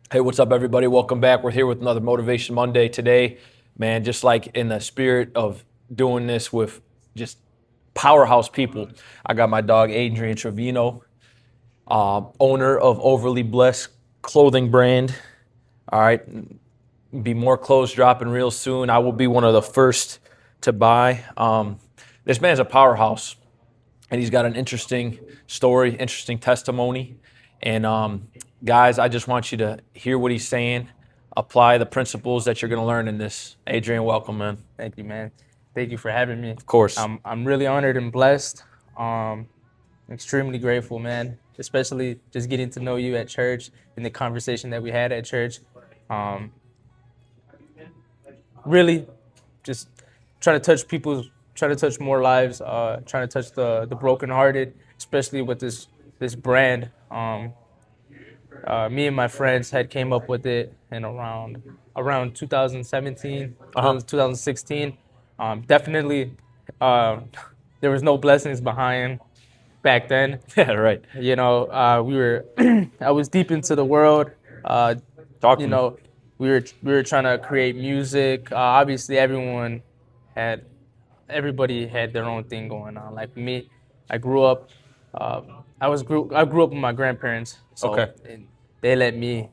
Hey, what's up, everybody? Welcome back. We're here with another Motivation Monday today. Man, just like in the spirit of doing this with just powerhouse people, I got my dog, Adrian Trevino, owner of Overly Blessed clothing brand. All right, be more clothes dropping real soon. I will be one of the first to buy. This man's a powerhouse, and he's got an interesting story, interesting testimony. And guys, I just want you to hear what he's saying, apply the principles that you're going to learn in this. Adrian, welcome, man. Thank you, man. Thank you for having me. Of course. I'm really honored and blessed. Extremely grateful, man. Especially just getting to know you at church and the conversation that we had at church. Um, really, just try to touch more lives. Trying to touch the brokenhearted, especially with this brand. Me and my friends had came up with it in around 2017, Uh-huh. 2016. Definitely, uh, there was no blessings behind back then. Yeah, right. We were I was deep into the world. Uh, Talk you to me. know, we were trying to create music. Obviously, had everybody had their own thing going on. Like me, I grew up. I grew up with my grandparents, Okay. so and they let me.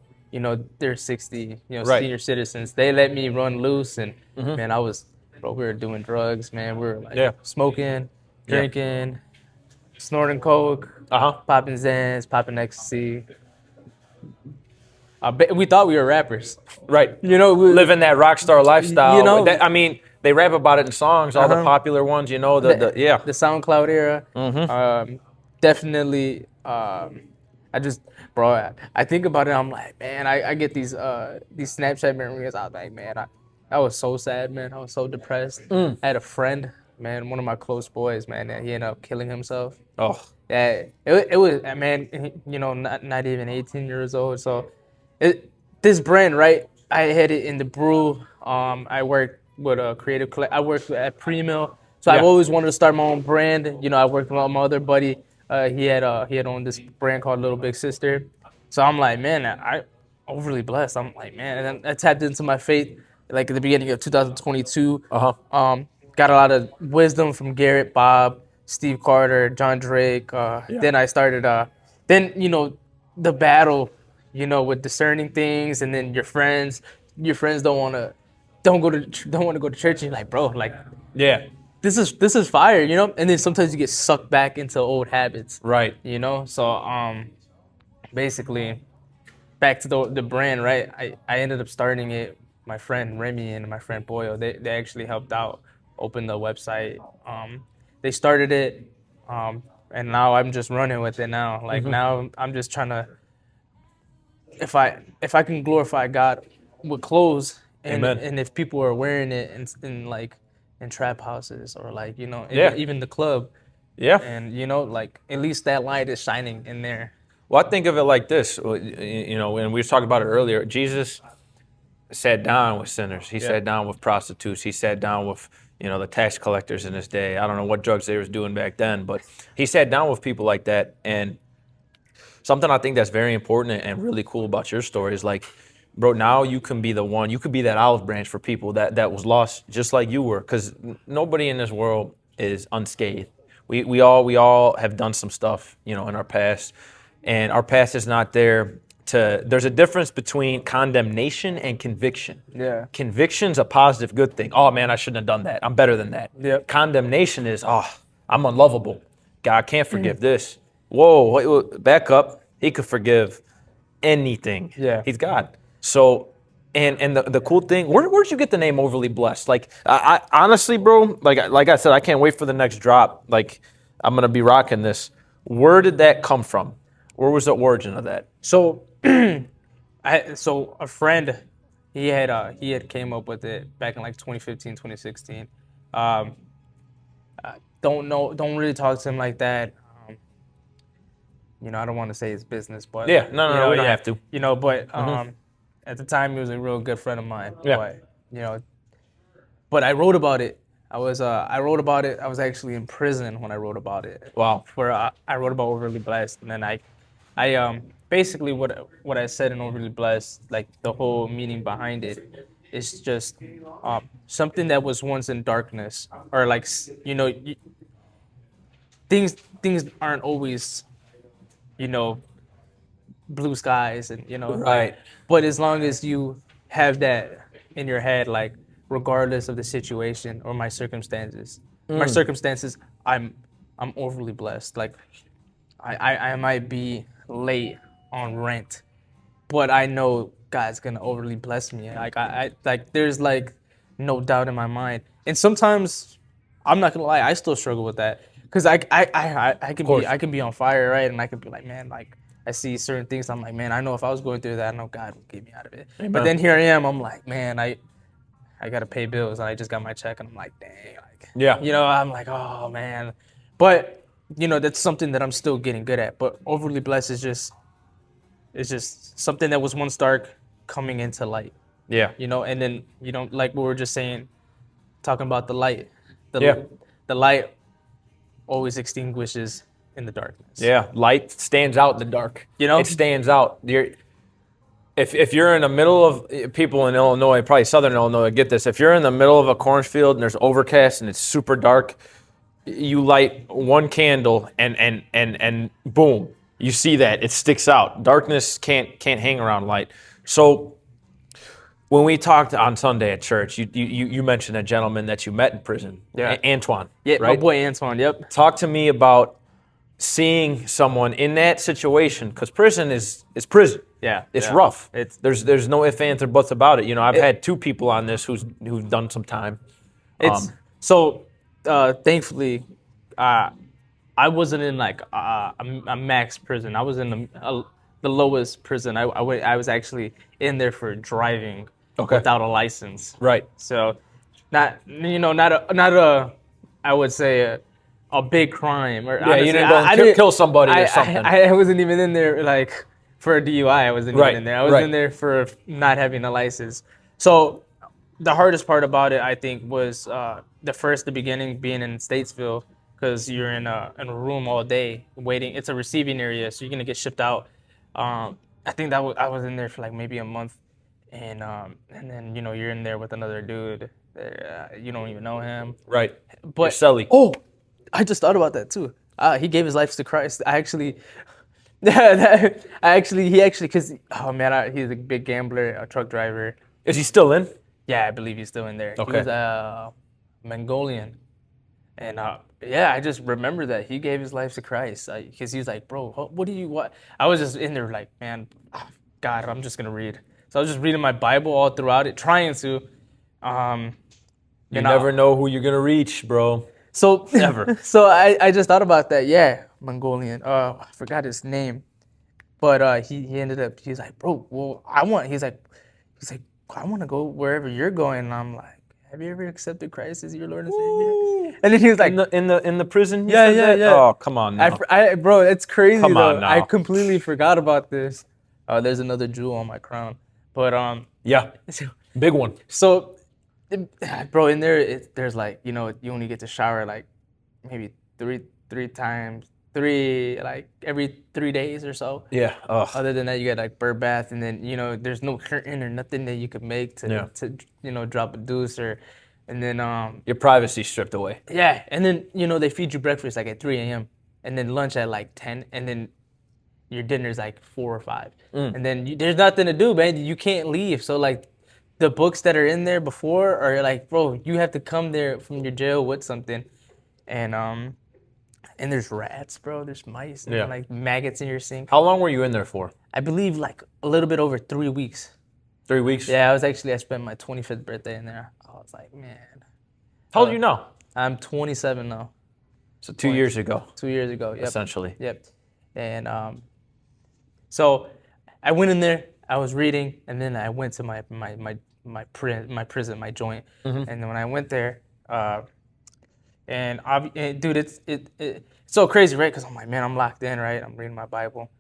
They're 60. Right. Senior citizens. They let me run loose, and man, we were doing drugs, man. We were like Yeah. smoking, Yeah. drinking, snorting coke, Uh-huh. popping Zans, popping ecstasy. We thought we were rappers. Right. We, Living that rock star you lifestyle. know, I mean, they rap about it in songs, all the uh-huh. popular ones, yeah. the SoundCloud era. Definitely. I just, bro, I think about it. I'm like, man, I get these Snapchat memories. I was like, man, I was so sad, man. I was so depressed. I had a friend, man, one of my close boys, man, that he ended up killing himself. Oh, Yeah, it was, man, not even 18 years old. So this brand, right? I had it in the brew. I worked with a creative I worked at Pre-Mill. So I've yeah. always wanted to start my own brand. I worked with my other buddy. He had owned this brand called Little Big Sister. So I'm like, man, I overly blessed. I'm like, man, and then I tapped into my faith like at the beginning of 2022. Uh-huh. Got a lot of wisdom from Garrett, Bob, Steve Carter, John Drake. Yeah. Then I started. Then the battle, with discerning things, and then your friends don't want to go to church, and you're like, bro, like Yeah. this is fire, and then sometimes you get sucked back into old habits, Right. so basically back to the brand, right? I ended up starting it. My friend Remy and my friend Boyle, they actually helped out, open the website. They started it, and now I'm just running with it now. Like now I'm just trying to, if I can glorify God with clothes, and Amen. and if people are wearing it in like in trap houses, or like Yeah. even the club, Yeah. and like at least that light is shining in there. Well, I think of it like this, and we were talking about it earlier. Jesus sat down with sinners. He sat down with prostitutes. He sat down with, the tax collectors in his day. I don't know what drugs they was doing back then, but he sat down with people like that. And something I think that's very important and really cool about your story is like, bro, now you can be the one. You could be that olive branch for people that was lost just like you were, because nobody in this world is unscathed. We all have done some stuff, in our past, and our past is not there to. There's a difference between condemnation and conviction. Yeah. Conviction's a positive, good thing. Oh man, I shouldn't have done that. I'm better than that. Yep. Condemnation is, oh, I'm unlovable. God can't forgive this. Whoa, wait, back up. He could forgive anything. Yeah. He's God. So, and the cool thing, where'd you get the name Overly Blessed? Like, I honestly, bro, like I said, I can't wait for the next drop. Like, I'm gonna be rocking this. Where did that come from? Where was the origin of that? So, so a friend, he had came up with it back in like 2015, 2016. Um, don't really talk to him like that. I don't want to say his business, but Yeah, no, we don't have to. But at the time he was a real good friend of mine. Yeah. But I wrote about it. I wrote about it. I was actually in prison when I wrote about it. Wow. I wrote about Overly Blessed, and then I basically what I said in Overly Blessed, like the whole meaning behind it, is just something that was once in darkness, or like things aren't always, you know, blue skies, and like, Right. but as long as you have that in your head, like regardless of the situation or my circumstances, I'm overly blessed. Like I might be late on rent, but I know God's gonna overly bless me. Like I like there's like no doubt in my mind. And sometimes I'm not gonna lie, I still struggle with that because course. I can be on fire, right? And I can be like, man, like I see certain things. I'm like, man, I know if I was going through that, I know God would get me out of it. But Amen. then here I am. I'm like, man, I gotta pay bills, and I just got my check, and I'm like, dang, like, Yeah. I'm like, oh man, but that's something that I'm still getting good at. But overly blessed is just something that was once dark coming into light, Yeah. and then like we were just saying, talking about the light, Yeah. the light always extinguishes in the darkness. Yeah. Light stands out in the dark. You know? It stands out. If you're in the middle of, people in Illinois, probably Southern Illinois, get this. If you're in the middle of a cornfield and there's overcast and it's super dark, you light one candle and boom, you see that it sticks out. Darkness can't hang around light. So when we talked on Sunday at church, you mentioned a gentleman that you met in prison, Yeah. Antoine. Yeah, right? my boy Antoine. Yep. Talk to me about seeing someone in that situation, because prison is prison. Yeah, It's yeah. rough. There's no ifs, ands, or buts about it. I've had two people on this who've done some time. It's so thankfully, I wasn't in like a max prison. I was in the lowest prison. I was actually in there for driving without a license. Right. So, not a I would say a big crime. Or Yeah, honestly, you didn't go and kill somebody or something. I wasn't even in there like for a DUI. I wasn't Right, even in there. I was right. in there for not having a license. So the hardest part about it, I think, was the beginning being in Statesville, because you're in a room all day waiting. It's a receiving area, so you're gonna get shipped out. I think I was in there for like maybe a month, and then you're in there with another dude. You don't even know him. Right. But Sully. oh, I just thought about that too. He gave his life to Christ. He actually, because oh man, he's a big gambler, a truck driver. Is he still in? Yeah, I believe he's still in there. Okay. He was a Mongolian, and yeah, I just remember that he gave his life to Christ, because he was like, bro, what do you what? I was just in there like, man, God, I'm just gonna read. So I was just reading my Bible all throughout it, trying to. You never know who you're gonna reach, bro. So Never. So I just thought about that. Yeah, Mongolian. I forgot his name, but he ended up. He's like, bro, well, He's like, I want to go wherever you're going. And I'm like, have you ever accepted Christ as your Lord and Savior? And then he was like, in the prison. You Yeah, said yeah, that? yeah. Oh, come on now. Bro, it's crazy. Come though. on now. I completely forgot about this. There's another jewel on my crown, but Yeah. Big one. So, bro, in there, there's like, you only get to shower like maybe three times, like every 3 days or so. Yeah. Ugh. Other than that, you get like bird bath, and then there's no curtain or nothing that you could make to drop a deuce, and then Your privacy stripped away. yeah, and then they feed you breakfast like at 3 a.m. and then lunch at like 10, and then your dinner's like 4 or 5, and then there's nothing to do, man. You can't leave. So like the books that are in there before are like, bro, you have to come there from your jail with something, and there's rats, bro. There's mice and like maggots in your sink. How long were you in there for? I believe like a little bit over 3 weeks. 3 weeks? Yeah, I spent my 25th birthday in there. I was like, man. How old are you now? I'm 27 now. So 2 years ago, 2 years ago. Yep. essentially. Yep. And so I went in there. I was reading, and then I went to my prison, my joint. And then when I went there, dude, it's so crazy, right? Because I'm like, man, I'm locked in, right? I'm reading my Bible,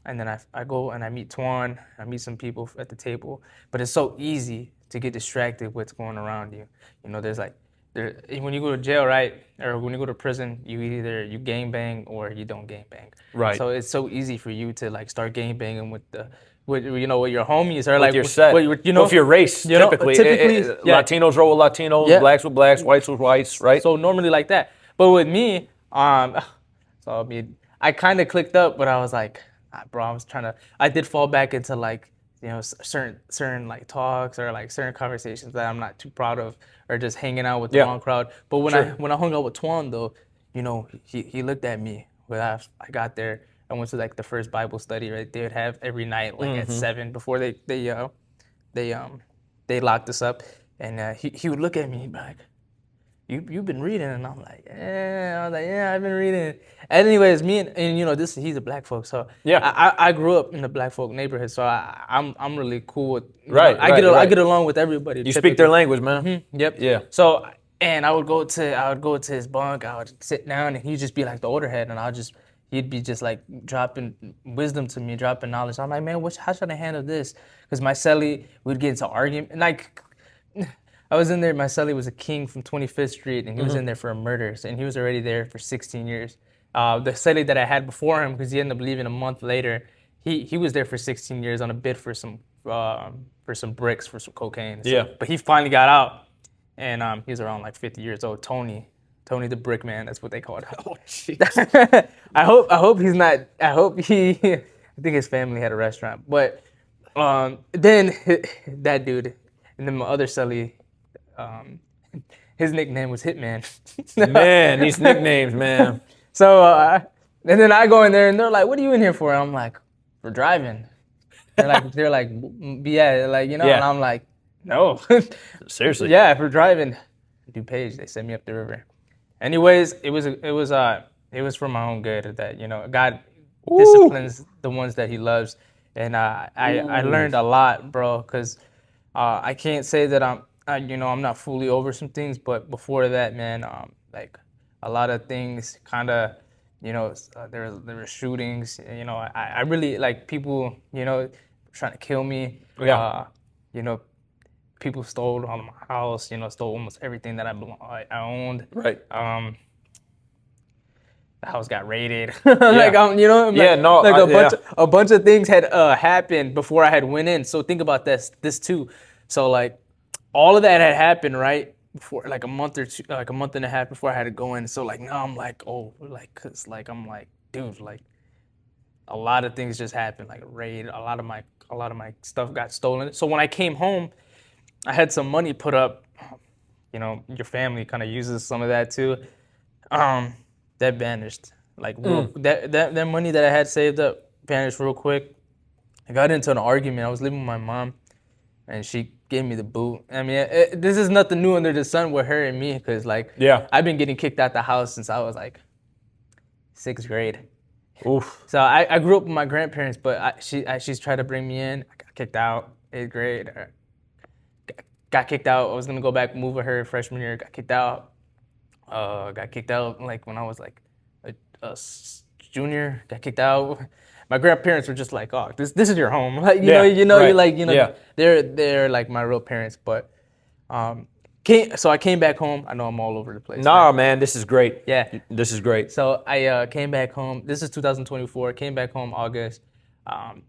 and then I go and I meet Twan. I meet some people at the table, but it's so easy to get distracted with what's going around you. There's like when you go to jail, right, or when you go to prison, you gang bang or you don't gang bang. Right. So it's so easy for you to like start gang banging with with your homies or With like your set. With your race, typically. yeah. Latinos roll with Latinos, Yeah. blacks with blacks, whites with whites, right? So normally like that. But with me, so I mean, I kind of clicked up, but I was like, bro, I did fall back into like, certain like talks or like certain conversations that I'm not too proud of, or just hanging out with the wrong crowd. But when I hung out with Twan though, he looked at me when I got there. I went to like the first Bible study, right? They would have every night like at 7 before they they locked us up, and he would look at me and be like, you've been reading, and I'm like, yeah. I was like, yeah, I've been reading. Anyways, me and he's a black folk, so Yeah. I grew up in a black folk neighborhood, so I'm really cool with Right, I get along with everybody. You speak their language, man. Yep. Yeah. So and I would go to his bunk. I would sit down, and he'd just be like the older head, and he'd be just like dropping wisdom to me, dropping knowledge. I'm like, man, how should I handle this? Because my celly would get into argument, and like. I was in there. My celly was a king from 25th Street, and he was in there for a murder, and he was already there for 16 years. The celly that I had before him, because he ended up leaving a month later, he was there for 16 years on a bid for some bricks for some cocaine. So, Yeah. But he finally got out, and he was around like 50 years old. Tony the Brick Man, that's what they called him. Oh, jeez. I hope he's not. I hope he. I think his family had a restaurant, but then that dude, and then my other celly. His nickname was Hitman. Man, these nicknames, man. So, and then I go in there and they're like, "What are you in here for?" And I'm like, "For driving." They're like, "Yeah," like Yeah. and I'm like, "No." Seriously. Yeah, for driving. DuPage, they sent me up the river. Anyways, it was for my own good that God disciplines the ones that He loves, and I learned a lot, bro, because I can't say that I'm not fully over some things, but before that, man, like a lot of things kind of, there were shootings. I really like people, trying to kill me. Yeah. People stole all of my house. Stole almost everything that I owned. Right. The house got raided. Like a bunch of things had happened before I had went in. So think about this too. So like. All of that had happened right before, like a month or two, like a month and a half before I had to go in. So like now I'm like, cause like I'm like, dude, like a lot of things just happened, like a raid. A lot of my stuff got stolen. So when I came home, I had some money put up. Your family kind of uses some of that too. That vanished. Like that money that I had saved up vanished real quick. I got into an argument. I was living with my mom, and she gave me the boot. I mean, this is nothing new under the sun with her and me, because I've been getting kicked out the house since I was like 6th grade. Oof. So I grew up with my grandparents, but she's tried to bring me in. I got kicked out 8th grade. Got kicked out. I was gonna go back, move with her freshman year. Got kicked out. Got kicked out like when I was like a junior. Got kicked out. My grandparents were just like, "Oh, this is your home." Like right. they're like my real parents. But so I came back home. I know I'm all over the place. Nah, man, this is great. Yeah, this is great. So I came back home. This is 2024. Came back home August.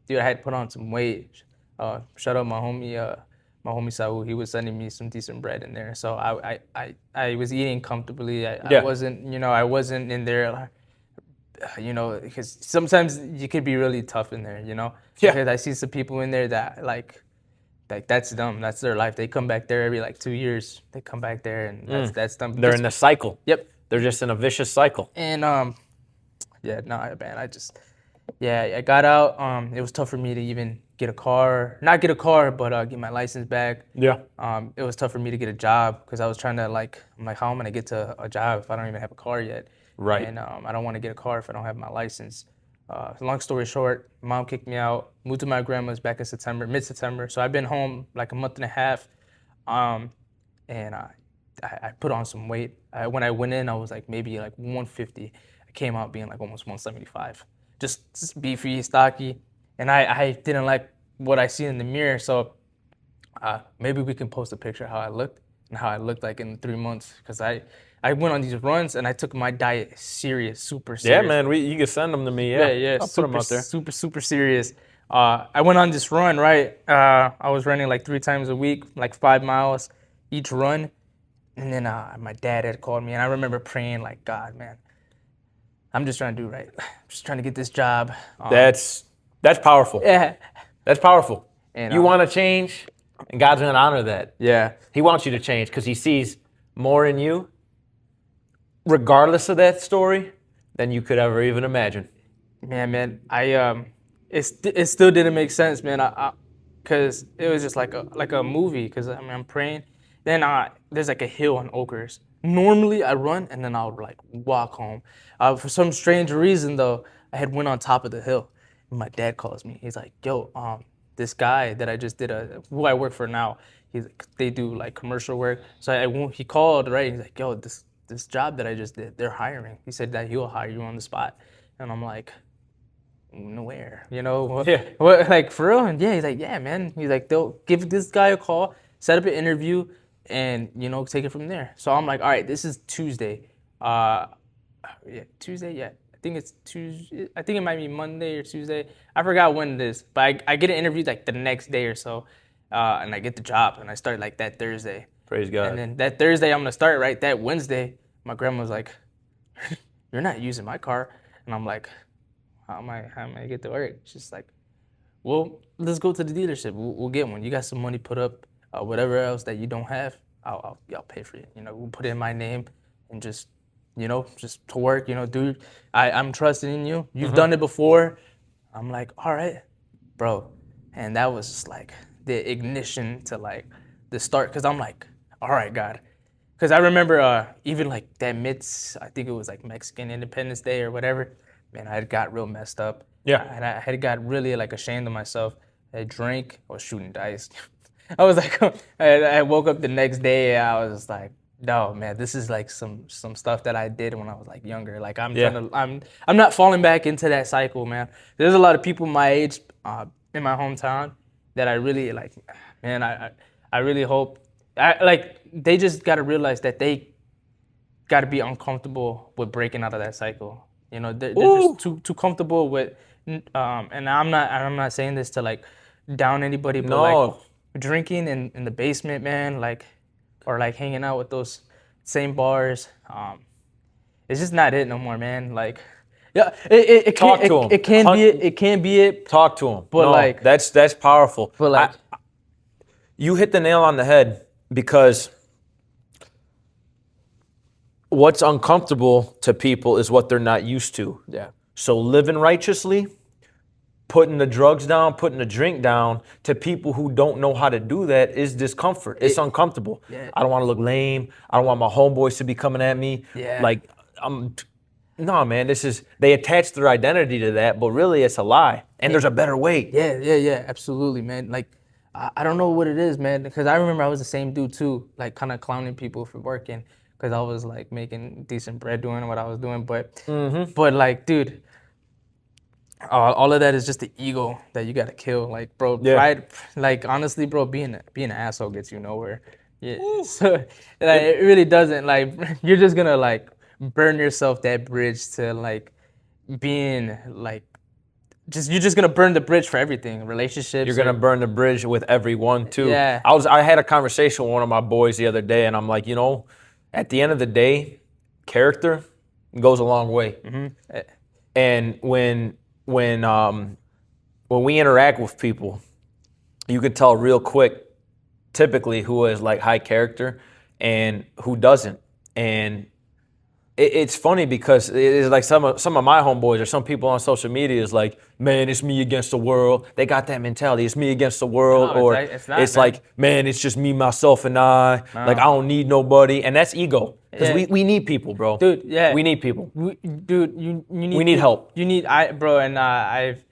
Dude, I had put on some weight. Shout out my homie Saul. He was sending me some decent bread in there. So I was eating comfortably. I wasn't in there. Because sometimes you could be really tough in there, Yeah. Because I see some people in there that like that's them. That's their life. They come back there every like 2 years. They come back there and that's them. They're in a cycle. Yep. They're just in a vicious cycle. And man, I got out. It was tough for me to even get a car. Not get a car, but get my license back. Yeah. It was tough for me to get a job because I was trying to I'm like, how am I gonna get to a job if I don't even have a car yet? Right. And I don't want to get a car if I don't have my license. Long story short, mom kicked me out, moved to my grandma's back in mid-September. So I've been home like a month and a half. And I put on some weight. When I went in, I was like maybe like 150. I came out being like almost 175. Just beefy, stocky. And I didn't like what I see in the mirror. So maybe we can post a picture of how I looked. and how I looked like in 3 months. Because I went on these runs and I took my diet super Yeah, serious. man. You can send them to me. Yeah, Yeah, yeah, I'll put them super, out there. super serious. I went on this run, right? I was running like 3 times a week, like 5 miles each run. And then my dad had called me, and I remember praying, like, God, man, I'm just trying to do right. I'm just trying to get this job. That's powerful. Yeah. That's powerful. And You want to change, and God's going to honor that. yeah, He wants you to change because He sees more in you, regardless of that story, than you could ever even imagine. man, it still didn't make sense, man. Cause it was just like a movie. Cause I mean, I'm praying. Then there's like a hill on Oakers. Normally I run and then I'll like walk home. For some strange reason though, I had went on top of the hill. And my dad calls me. He's like, "Yo, this guy that I just did who I work for now. They do like commercial work. So he called, right? He's like, "Yo, this job that I just did, they're hiring." He said that he'll hire you on the spot. And I'm like, nowhere, Yeah. what, like for real? And yeah, he's like, yeah, man. He's like, they'll give this guy a call, set up an interview, and take it from there. So I'm like, all right, this is Tuesday. Yeah, Tuesday. Yeah, I think it's Tuesday. I think it might be Monday or Tuesday. I forgot when it is, but I get an interview like the next day or so, and I get the job, and I start like that Thursday. Praise God. And then that Thursday, I'm gonna start, right? That Wednesday, my grandma's like, "You're not using my car," and I'm like, how am I get to work? She's like, well, let's go to the dealership. We'll get one. You got some money put up, whatever else that you don't have, I'll pay for it. We'll put it in my name, and just just to work. Dude, I'm trusting in you. You've done it before. I'm like, all right, bro, and that was just like the ignition to like the start. Cause I'm like, all right, God. Cause I remember even like that I think it was like Mexican Independence Day or whatever. Man, I had got real messed up. Yeah. And I had got really like ashamed of myself. I drank, I was shooting dice. I was like, I woke up the next day. I was just like, no, man, this is like some stuff that I did when I was like younger. Like I'm I'm not falling back into that cycle, man. There's a lot of people my age in my hometown that I really like. Man, I really hope they just got to realize that they got to be uncomfortable with breaking out of that cycle. They're just too comfortable with, and I'm not saying this to like down anybody, but like drinking in the basement, man, like, or like hanging out with those same bars, it's just not it no more, man. Like, yeah, it Talk can, to 'em. it can be it, it can be it. Talk to him. But no, like, that's powerful. but like, You hit the nail on the head because what's uncomfortable to people is what they're not used to. yeah. So living righteously, putting the drugs down, putting the drink down, to people who don't know how to do that is discomfort. It's uncomfortable. Yeah. I don't want to look lame. I don't want my homeboys to be coming at me. Yeah. Like, no, man, they attach their identity to that, but really it's a lie. And there's a better way. Yeah, absolutely, man. Like, I don't know what it is, man, because I remember I was the same dude too, like kind of clowning people for working, because I was like making decent bread doing what I was doing, but like, dude, all of that is just the ego that you gotta kill, like, bro. Yeah. Pride, like, honestly, bro, being an asshole gets you nowhere. Yeah, so like, it really doesn't. Like, you're just gonna like burn yourself that bridge to like being like. You're just gonna burn the bridge for everything, relationships. You're gonna burn the bridge with everyone too. Yeah. I had a conversation with one of my boys the other day, and I'm like, at the end of the day, character goes a long way. Mm-hmm. And when we interact with people, you can tell real quick, typically, who is like high character and who doesn't. And it's funny because it's like some of my homeboys or some people on social media is like, man, it's me against the world. They got that mentality. It's me against the world. No, or it's not, it's man. like, man, it's just me, myself, and I. No. Like, I don't need nobody. And that's ego. Because Yeah. we need people, bro. Dude, yeah. We need people. Dude, you need. We need help. You need, bro, and I've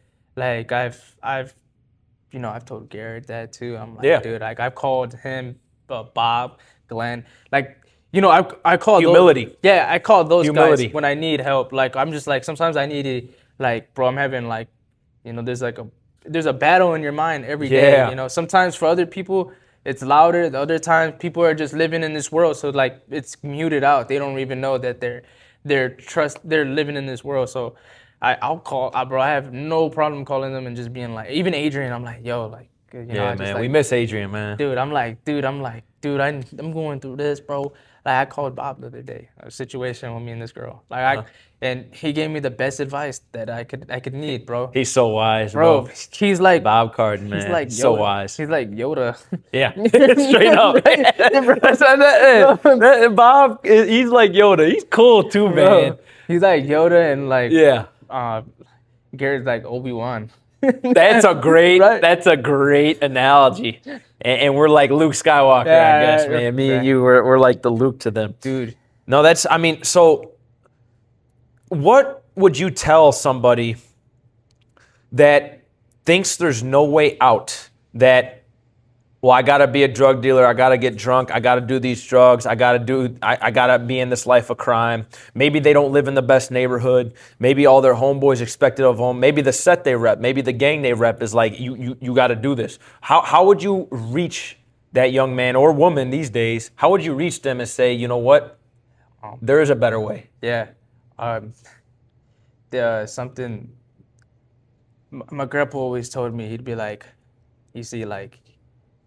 told Garrett that too. I'm like, Yeah. dude, like I've called him, Bob, Glenn, like. I call Humility. Those, yeah, I call those Humility. guys when I need help. Like, I'm just like, sometimes I need to, like, bro, I'm having like, there's a battle in your mind every day. Yeah. Sometimes for other people, it's louder. The other times, people are just living in this world, so like it's muted out. They don't even know that they're living in this world. So I'll call, bro. I have no problem calling them and just being like, even Adrian. I'm like, yo, like, you know, Yeah, I just man. We like, miss Adrian, man. dude. Dude, I'm going through this, bro. Like I called Bob the other day, a situation with me and this girl. And he gave me the best advice that I could need, bro. He's so wise, Bro, bro. he's like Bob Carden, man. he's like He's Yoda. so wise. He's like Yoda. Yeah, straight up. Bob, he's like Yoda. He's cool too, man. Bro, he's like Yoda and like Yeah. Garrett's like Obi-Wan. That's a great. Right? That's a great analogy. And we're like Luke Skywalker, Yeah, I guess, yeah, man. Me and yeah. you, we're like the Luke to them. Dude. No, that's. I mean, so what would you tell somebody that thinks there's no way out? That, well, I gotta be a drug dealer. I gotta get drunk. I gotta do these drugs. I gotta be in this life of crime. Maybe they don't live in the best neighborhood. Maybe all their homeboys expected of them. Maybe the set they rep. Maybe the gang they rep is like, you gotta do this. How would you reach that young man or woman these days? How would you reach them and say, you know what? There is a better way. Yeah. Something my grandpa always told me. He'd be like, you see, like,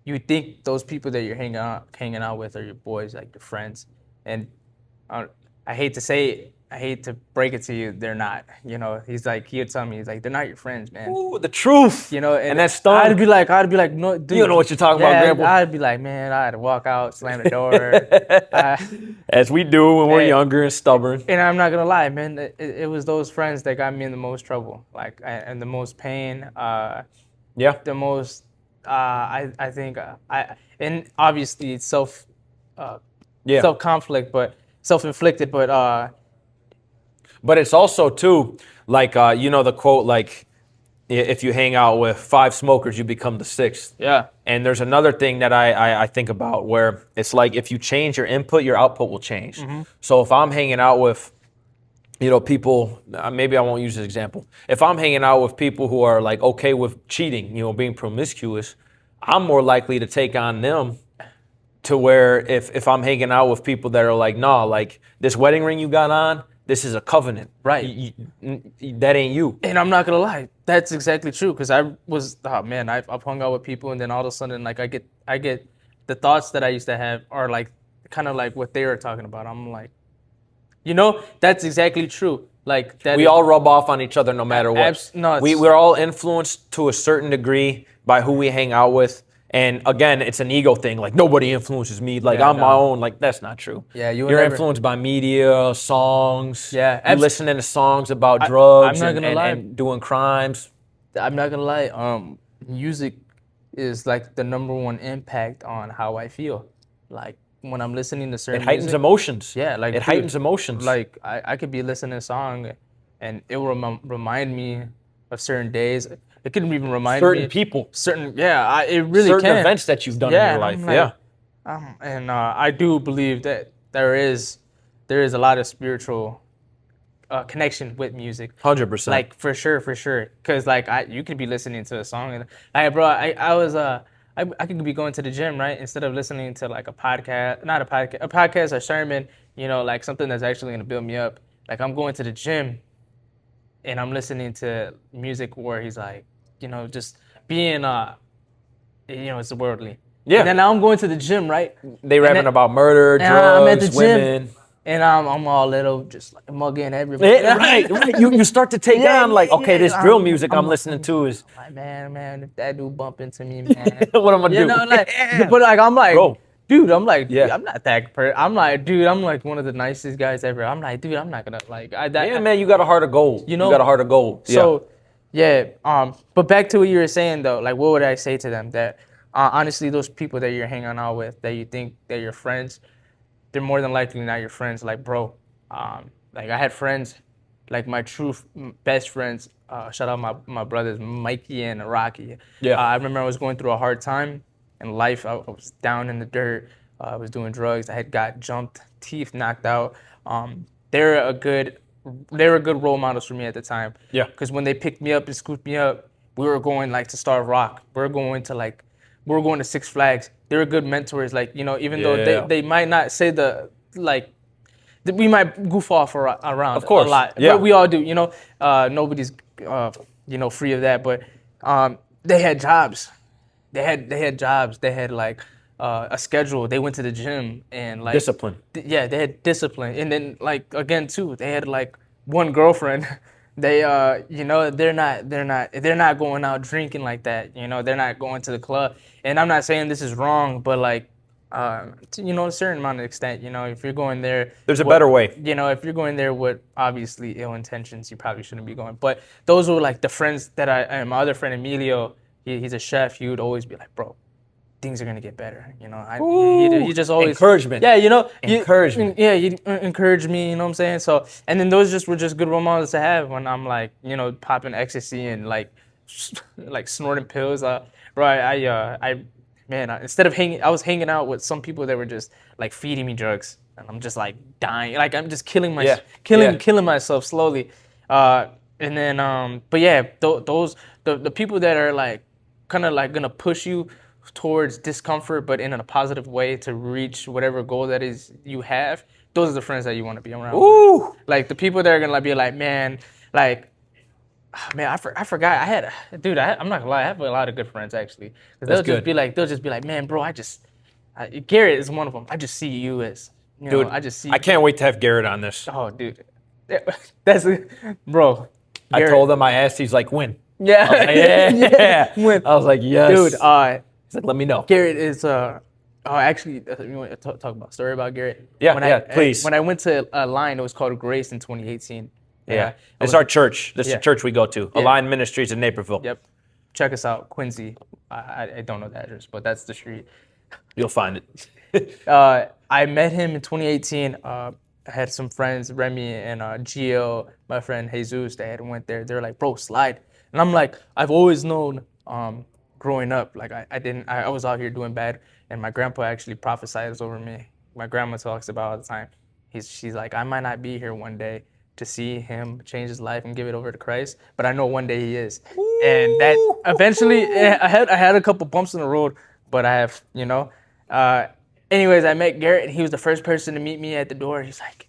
you think those people that you're hanging out with are your boys, like your friends, and I hate to say it, I hate to break it to you, they're not. You know, he's like, he would tell me, he's like, they're not your friends, man. Ooh, the truth. You know, and that's stung. I'd be like, no, dude. You don't know what you're talking about, Grandpa. I'd be like, man, I had to walk out, slam the door. As we do when we're younger and stubborn. And I'm not gonna lie, man, it was those friends that got me in the most trouble, like, and the most pain. Yeah. The most. I think and obviously it's self conflict, but self-inflicted, but it's also too like you know the quote, like, if you hang out with 5 smokers, you become the 6th. Yeah. And there's another thing that I think about where it's like, if you change your input, your output will change. Mm-hmm. So if I'm hanging out with, you know, people, maybe I won't use this example. If I'm hanging out with people who are like okay with cheating, you know, being promiscuous, I'm more likely to take on them, to where if I'm hanging out with people that are like, nah, like, this wedding ring you got on, this is a covenant. Right. That ain't you. And I'm not gonna lie, that's exactly true. Because I've hung out with people, and then all of a sudden, like, I get the thoughts that I used to have are like kind of like what they were talking about. I'm like, you know, that's exactly true. Like that. We all rub off on each other no matter what. We're all influenced to a certain degree by who we hang out with. And again, it's an ego thing. Like, nobody influences me. Like, I'm my own. Like, that's not true. Yeah, you're influenced by media, songs. Yeah, you listening to songs about drugs I'm not gonna lie. and doing crimes. I'm not gonna lie. Music is like the #1 impact on how I feel. Like when I'm listening to certain It heightens music, emotions. Yeah, like it heightens emotions. Like I could be listening to a song, and it will remind me of certain days. It could even remind me certain people. It really certain can. events that you've done in your life. Like, and I do believe that there is a lot of spiritual connection with music. 100%. Like for sure. Cause like you could be listening to a song and like, bro, I could be going to the gym, right? Instead of listening to like a podcast or sermon, you know, like something that's actually gonna build me up. Like I'm going to the gym and I'm listening to music where he's like, you know, just being, you know, it's worldly. Yeah. And then now I'm going to the gym, right? They rapping about murder, drugs, I'm at the women. Gym, and I'm all little, just like mugging everybody. Right. You start to take on like, okay, this drill music I'm listening to is. Like, man, if that dude bump into me, man. What am I gonna do? Know, like, but like, I'm like, bro. Dude, I'm like, yeah. I'm not that person. I'm like, dude, I'm like one of the nicest guys ever. I'm like, dude, I'm not gonna like. Man, you got a heart of gold. You know, you got a heart of gold. So, but back to what you were saying though, like, what would I say to them? That honestly, those people that you're hanging out with, that you think that you're friends, they're more than likely not your friends. Like, bro, like I had friends, like my true best friends. Shout out my brothers, Mikey and Rocky. Yeah. I remember I was going through a hard time in life. I was down in the dirt. I was doing drugs. I had got jumped, teeth knocked out. They were good role models for me at the time. Yeah. Because when they picked me up and scooped me up, we were going like to Starve Rock. We were going to like we're going to Six Flags. They were good mentors. Like, you know, even though Yeah. they might not say we might goof off around Of a course. lot, Yeah. but we all do. You know, nobody's free of that. But they had jobs. They had jobs. They had like a schedule. They went to the gym and like Discipline. Yeah, they had discipline. And then like again too, they had like one girlfriend. They they're not going out drinking like that. You know, they're not going to the club. And I'm not saying this is wrong, but like a certain amount of extent, you know, if you're going there, There's a better way. You know, if you're going there with obviously ill intentions, you probably shouldn't be going. But those were like the friends that and my other friend Emilio, he's a chef. He would always be like, bro, things are gonna get better. You know, he just always Encouragement. Yeah, you know, Encouragement. He encouraged me. You know what I'm saying? So, and then those were just good role models to have when I'm like, you know, popping ecstasy and like snorting pills. Bro, instead of I was hanging out with some people that were just like feeding me drugs, and I'm just like dying. Like I'm just killing killing myself slowly. And then, but yeah, those the people that are like kind of like gonna push you towards discomfort, but in a positive way to reach whatever goal that is you have. Those are the friends that you want to be around. Ooh. Like the people that are gonna be like, man, like, man, I forgot. I'm not gonna lie, I have a lot of good friends actually. They'll just be like, man, bro, Garrett is one of them. I just see you as, you know, Dude, I just see. I can't wait to have Garrett on this. Oh, dude, that's bro. I told him, I asked, he's like, when? Yeah, Yeah. When? I was like, yes. Dude, he's like, let me know. Garrett is actually, you want to talk about a story about Garrett? Yeah, please. When I went to Line, it was called Grace in 2018. Yeah. It's our church. This is the church we go to. Yeah. Align Ministries in Naperville. Yep. Check us out, Quincy. I don't know the address, but that's the street. You'll find it. I met him in 2018. I had some friends, Remy and Gio, my friend Jesus, they had went there. They were like, bro, slide. And I'm like, I've always known growing up, like I was out here doing bad, and my grandpa actually prophesies over me. My grandma talks about all the time. She's like, I might not be here one day to see him change his life and give it over to Christ, but I know one day he is. Ooh. And that eventually, I had a couple bumps in the road, but I have, you know. Anyways, I met Garrett, and he was the first person to meet me at the door. He's like,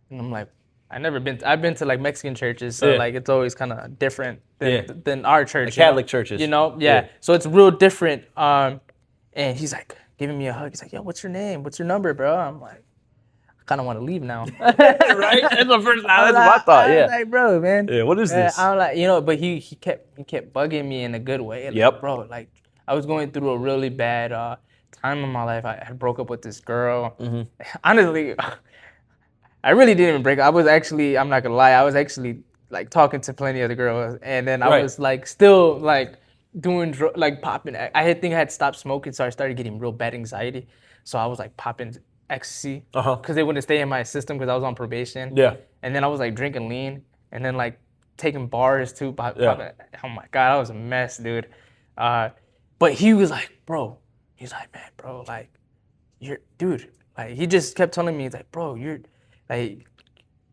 and I'm like, I've been to like Mexican churches, so like it's always kind of different than our church. The Catholic churches. You know, yeah. So it's real different. And he's like giving me a hug. He's like, yo, what's your name? What's your number, bro? I'm like, I kind of want to leave now. Right? That's the first. That's what I thought. Yeah. Like, bro, man. Yeah. What is this? I'm like, you know, but he kept bugging me in a good way. Like, Yep. Bro, like I was going through a really bad time in my life. I had broke up with this girl. Mm-hmm. Honestly, I really didn't even break up. I was actually, I'm not gonna lie, I was actually like talking to plenty of the girls, and then I was like still like doing like popping. I think I had stopped smoking, so I started getting real bad anxiety. So I was like popping ecstasy because they wouldn't stay in my system because I was on probation. Yeah. And then I was like drinking lean, and then like taking bars too. Popping. Oh my god, I was a mess, dude. But he was like, bro, he's like, man, bro, like, you're, dude, like he just kept telling me, he's like, bro, you're, like,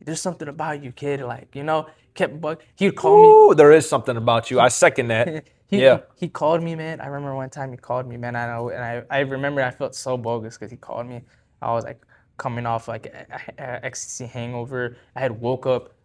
there's something about you, kid. Like, you know, he would call me. Ooh, there is something about you. I second that. He called me, man. I remember one time he called me, man. I remember I felt so bogus because he called me. I was like coming off like a ecstasy hangover. I had woke up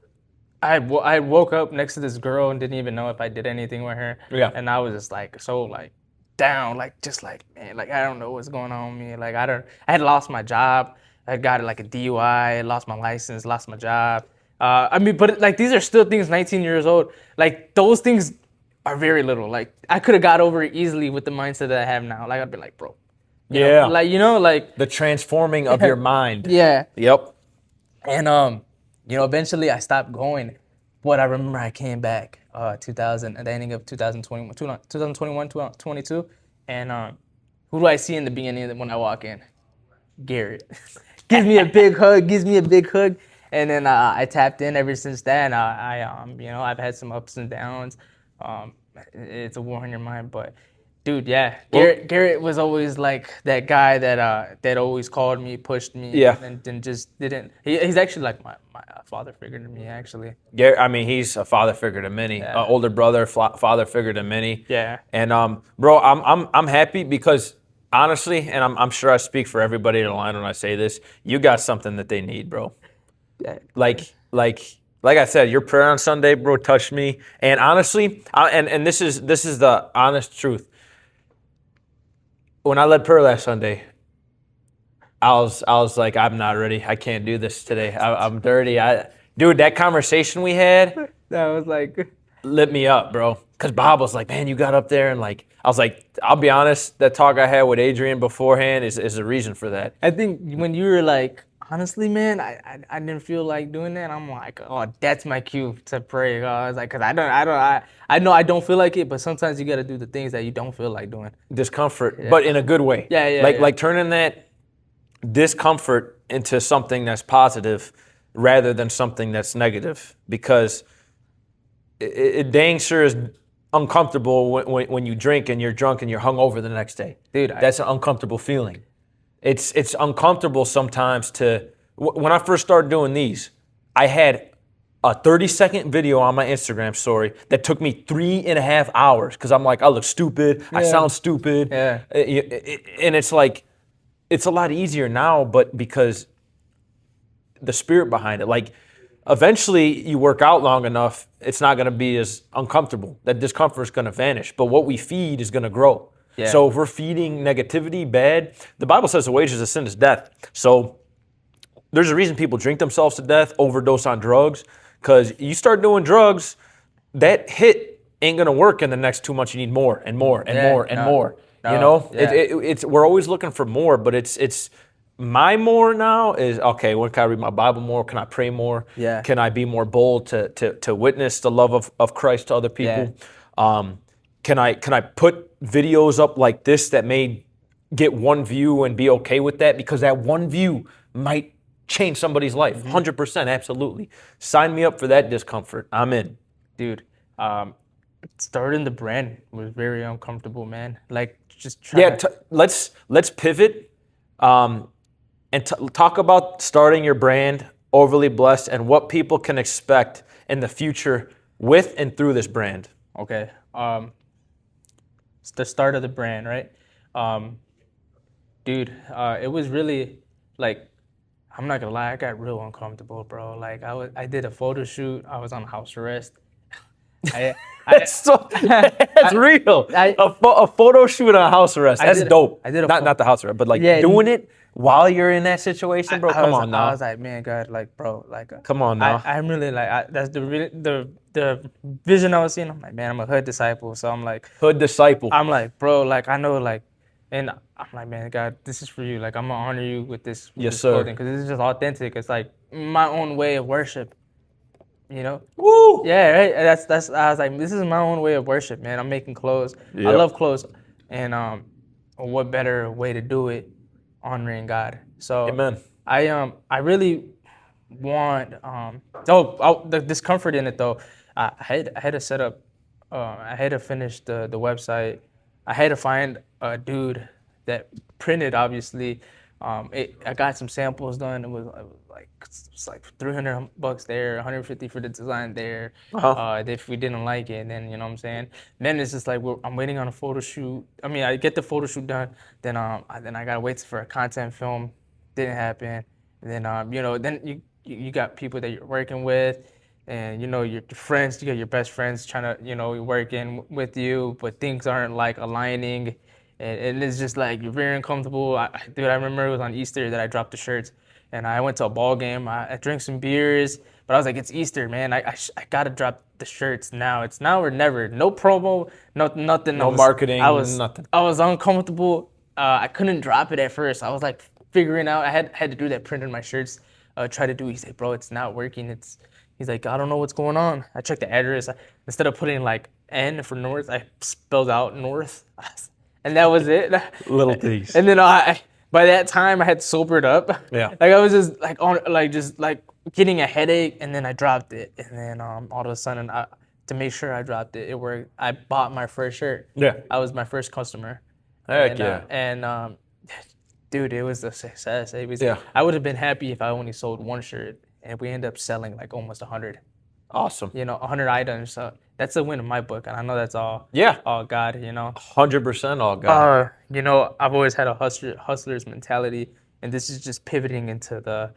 next to this girl and didn't even know if I did anything with her. Yeah. And I was just like so like down, like just like, man, like I don't know what's going on with me. Like I had lost my job. I got like a DUI, lost my license, lost my job. I mean, but like these are still things 19 years old. Like those things are very little. Like I could have got over it easily with the mindset that I have now. Like I'd be like, bro. You know, like, you know, like the transforming of your mind. Yeah. Yep. And you know, eventually I stopped going. But I remember I came back at the ending of 2021, 2022. And who do I see in the beginning when I walk in? Garrett. gives me a big hug. And then I tapped in ever since then. You know, I've had some ups and downs. It's a war on your mind, but dude, yeah. Garrett was always like that guy that always called me, pushed me, and just didn't. He's actually like a father figure to me, actually. Yeah, I mean, he's a father figure to many, Yeah. older brother, father figure to many. Yeah. And bro, I'm happy because honestly, and I'm sure I speak for everybody in the line when I say this, you got something that they need, bro. Yeah. Like I said, your prayer on Sunday, bro, touched me. And honestly, and this is the honest truth. When I led prayer last Sunday, I was like, I'm not ready. I can't do this today. I'm dirty. Dude, that conversation we had That was like, lit me up, bro. Because Bob was like, man, you got up there and like, I was like, I'll be honest, that talk I had with Adrian beforehand is the reason for that. I think when you were like, honestly, man, I didn't feel like doing that. I'm like, oh, that's my cue to pray. I was like, cause I know I don't feel like it, but sometimes you gotta do the things that you don't feel like doing. Discomfort, but in a good way. Yeah. Like turning that discomfort into something that's positive rather than something that's negative, because it dang sure is uncomfortable when you drink and you're drunk and you're hungover the next day. Dude, That's an uncomfortable feeling. It's uncomfortable sometimes to. When I first started doing these, I had a 30-second video on my Instagram story that took me 3.5 hours because I'm like, I look stupid, I sound stupid. Yeah. And it's like, it's a lot easier now, but because the spirit behind it, like, eventually you work out long enough, it's not going to be as uncomfortable. That discomfort is going to vanish, but what we feed is going to grow. Yeah. So if we're feeding negativity, bad, the Bible says the wages of sin is death. So there's a reason people drink themselves to death, overdose on drugs, because you start doing drugs, that hit ain't going to work in the next 2 months. You need more and more and more and more. You know, it's we're always looking for more, but it's my more now is, okay, when can I read my Bible more? Can I pray more? Yeah. Can I be more bold to witness the love of Christ to other people? Yeah. Can I put videos up like this that may get one view and be okay with that? Because that one view might change somebody's life. 100%, absolutely. Sign me up for that discomfort. I'm in. Dude, starting the brand was very uncomfortable, man. Like, just trying. Yeah, let's pivot and talk about starting your brand, Overly Blessed, and what people can expect in the future with and through this brand. Okay. It's the start of the brand, right? Dude, it was really like, I'm not gonna lie, I got real uncomfortable, bro. Like, I did a photo shoot. I was on house arrest. That's real. A photo shoot on house arrest. That's dope. I did not the house arrest, but like doing it while you're in that situation, bro. Come on now. I was like, man, God, like, bro, like, come on now. I'm really like, that's the vision I was seeing. I'm like, man, I'm a hood disciple, so I'm like, hood disciple. I'm like, bro, like, I know, like, and I'm like, man, God, this is for you. Like, I'm gonna honor you with this. Yes, sir. Because this is just authentic. It's like my own way of worship. You know? Woo! Yeah, right. That's. I was like, this is my own way of worship, man. I'm making clothes. Yep. I love clothes, and what better way to do it, honoring God. So, amen. I really want the discomfort in it though. I had to set up. I had to finish the website. I had to find a dude that printed, obviously. I got some samples done. It was like $300 there, 150 for the design there. If we didn't like it, then you know what I'm saying. Then it's just like I'm waiting on a photo shoot. I mean, I get the photo shoot done, then I gotta wait for a content film. Didn't happen. And then then you got people that you're working with. And your friends, you got your best friends trying to working with you, but things aren't like aligning, and it's just like you're very uncomfortable. I remember it was on Easter that I dropped the shirts, and I went to a ball game. I drank some beers, but I was like, it's Easter, man. I gotta drop the shirts now. It's now or never. No promo, nothing. No marketing. Nothing. I was uncomfortable. I couldn't drop it at first. I was like figuring out. I had to do that print in my shirts. Try to do. He said, bro, it's not working. He's like, I don't know what's going on. I checked the address. Instead of putting like N for north, I spelled out north. And that was it. Little things. And then by that time I had sobered up. Yeah. Like I was just like getting a headache, and then I dropped it. And then all of a sudden, to make sure I dropped it, it worked. I bought my first shirt. Yeah. I was my first customer. Heck yeah. Dude, it was a success. Yeah. I would have been happy if I only sold one shirt. and we end up selling like almost 100. Awesome. 100 items. So that's a win in my book, and I know that's all. Yeah. All God. 100% all God. I've always had a hustler's mentality, and this is just pivoting into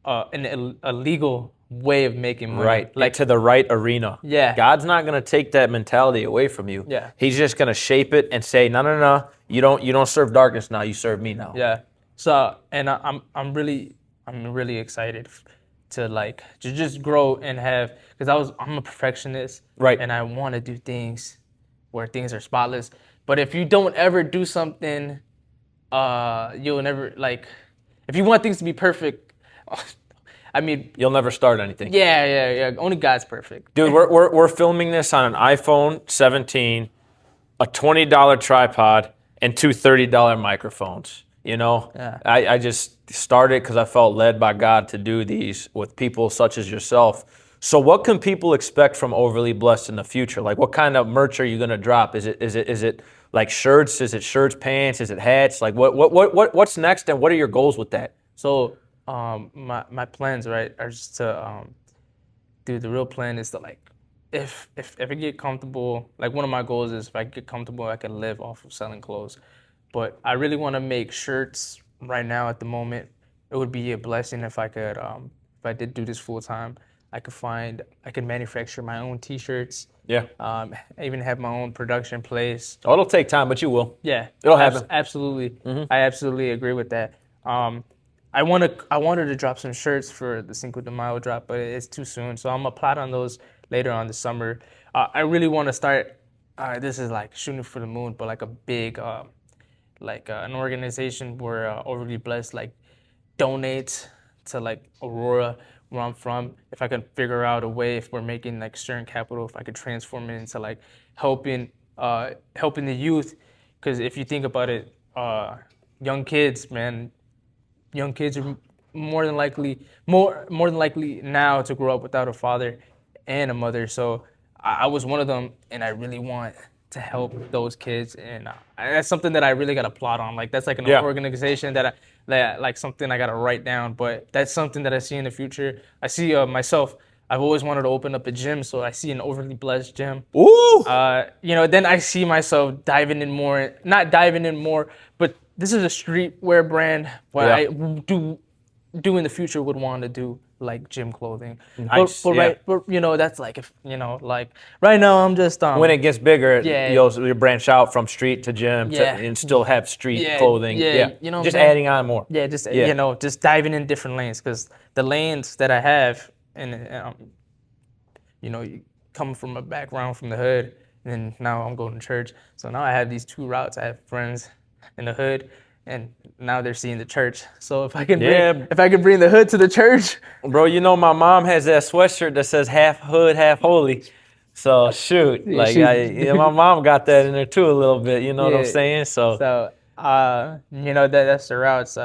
a legal way of making money. Right, like to the right arena. Yeah. God's not going to take that mentality away from you. Yeah. He's just going to shape it and say, no. You don't serve darkness now. You serve me now. Yeah. So, and I'm really excited to just grow and have, because I'm a perfectionist. Right. And I want to do things where things are spotless. But if you don't ever do something, you'll never, if you want things to be perfect, I mean, you'll never start anything. Yeah. Only God's perfect. Dude, we're filming this on an iPhone 17, a $20 tripod, and two $30 microphones. Yeah. I just started because I felt led by God to do these with people such as yourself. So what can people expect from Overly Blessed in the future? Like, what kind of merch are you going to drop? Is it like shirts? Is it shirts, pants? Is it hats? Like, what's next, and what are your goals with that? So, my plans, right, are just to, dude, the real plan is to, if I get comfortable, one of my goals is if I get comfortable, I can live off of selling clothes. But I really want to make shirts right now at the moment. It would be a blessing if I could, if I did do this full time, I could manufacture my own T-shirts. Yeah. I even have my own production place. Oh, it'll take time, but you will. Yeah. It'll happen. Absolutely. Mm-hmm. I absolutely agree with that. I wanted to drop some shirts for the Cinco de Mayo drop, but it's too soon. So I'm gonna plot on those later on this summer. I really want to start. This is like shooting for the moon, but like a big, an organization where Overly Blessed donates to Aurora, where I'm from. If I can figure out a way, if we're making student capital, if I could transform it into helping the youth, because if you think about it, young kids, man. Young kids are more than likely now to grow up without a father and a mother. So I was one of them, and I really want to help those kids, and that's something that I really got to plot on. That's an organization that something I got to write down. But that's something that I see in the future. I see myself. I've always wanted to open up a gym, so I see an Overly Blessed gym. Ooh. Then I see myself not diving in more, but this is a streetwear brand where I do in the future would want to do gym clothing. Nice. But that's if right now I'm just when it gets bigger, you'll branch out from street to gym and still have street clothing. Yeah. Just adding on more. Yeah, just diving in different lanes, because the lanes that I have, and you come from a background from the hood, and then now I'm going to church. So now I have these two routes. I have friends in the hood, and now they're seeing the church. So if I can bring the hood to the church, bro. My mom has that sweatshirt that says half hood, half holy. So shoot, my mom got that in there too a little bit. You know what I'm saying? So that's the routes.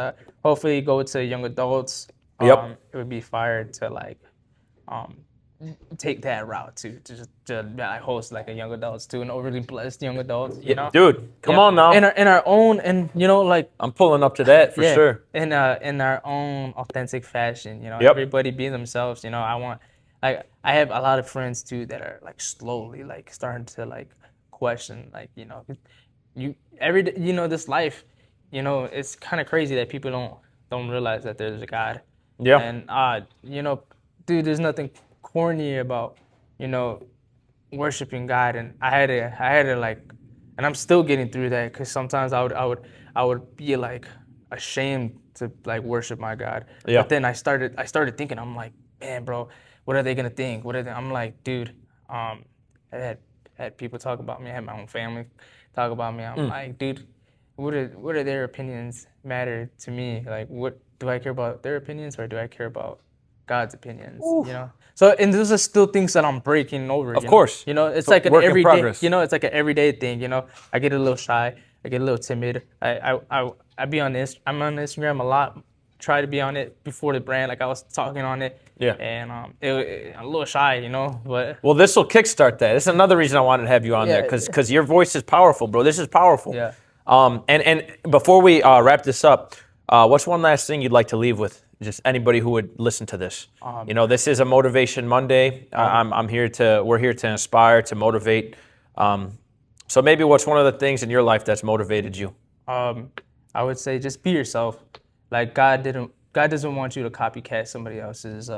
Hopefully go to young adults. Yep. It would be fire to take that route to host a young adults too, an Overly Blessed young adults. Dude, come on now. In our own, and I'm pulling up to that for sure. In our own authentic fashion. Everybody be themselves. I want. I have a lot of friends too that are slowly starting to question you every day, this life. It's kind of crazy that people don't realize that there's a God. Yeah. And dude, there's nothing corny about worshiping God, and I had to and I'm still getting through that, because sometimes I would be ashamed to worship my God. Yeah. But then I started thinking, I'm like, man, bro, what are they gonna think? I'm like, dude, I had people talk about me. I had my own family talk about me. I'm like, dude, what are their opinions matter to me? What do I care about their opinions, or do I care about God's opinions? Oof. So, and those are still things that I'm breaking over. Of course. It's So like an work in everyday. progress. It's like an everyday thing. I get a little shy. I get a little timid. I be on this. I'm on Instagram a lot. Try to be on it before the brand. I was talking on it. Yeah. And I'm a little shy, but. Well, this will kickstart that. It's another reason I wanted to have you on there, because your voice is powerful, bro. This is powerful. Yeah. And before we wrap this up, what's one last thing you'd like to leave with just anybody who would listen to this? Um, You know, this is a Motivation Monday. We're here to inspire, to motivate. So maybe what's one of the things in your life that's motivated you? I would say just be yourself. Like God doesn't want you to copycat somebody else's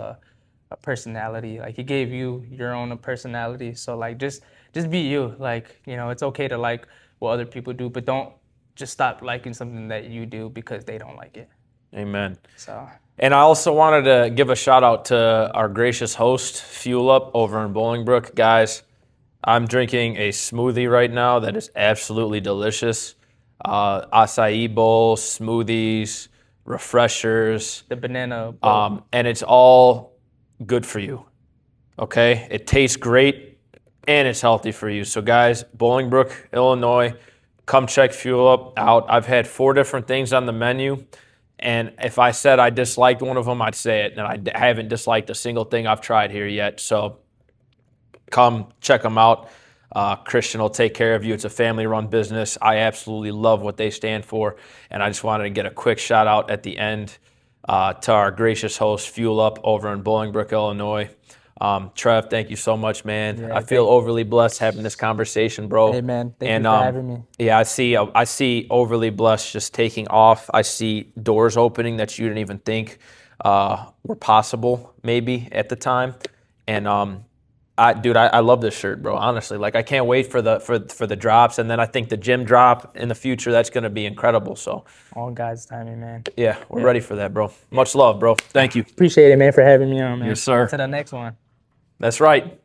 personality. Like He gave you your own personality. So like just be you. Like, you know, it's okay to like what other people do, but don't just stop liking something that you do because they don't like it. Amen. So And I also wanted to give a shout out to our gracious host, Fuel Up, over in Bolingbrook. Guys, I'm drinking a smoothie right now that is absolutely delicious. Acai bowls, smoothies, refreshers, the banana boat. and it's all good for you. Okay? It tastes great and it's healthy for you. So, guys, Bolingbrook, Illinois, come check Fuel Up out. I've had 4 different things on the menu. And if I said I disliked one of them, I'd say it. And I haven't disliked a single thing I've tried here yet. So come check them out. Christian will take care of you. It's a family-run business. I absolutely love what they stand for. And I just wanted to get a quick shout out at the end to our gracious host, Fuel Up, over in Bolingbrook, Illinois. Trev, thank you so much, man. Yeah, I feel overly blessed having this conversation, bro. Hey man, thank you for having me. Yeah, I see overly blessed just taking off. I see doors opening that you didn't even think were possible, maybe at the time. And I love this shirt, bro. Honestly, like I can't wait for the drops, and then I think the gym drop in the future. That's gonna be incredible. So All God's timing, man. yeah, we're ready for that, bro. Much love, bro. Thank you. Appreciate it, man, for having me on, man. Yes, sir. To the next one. That's right.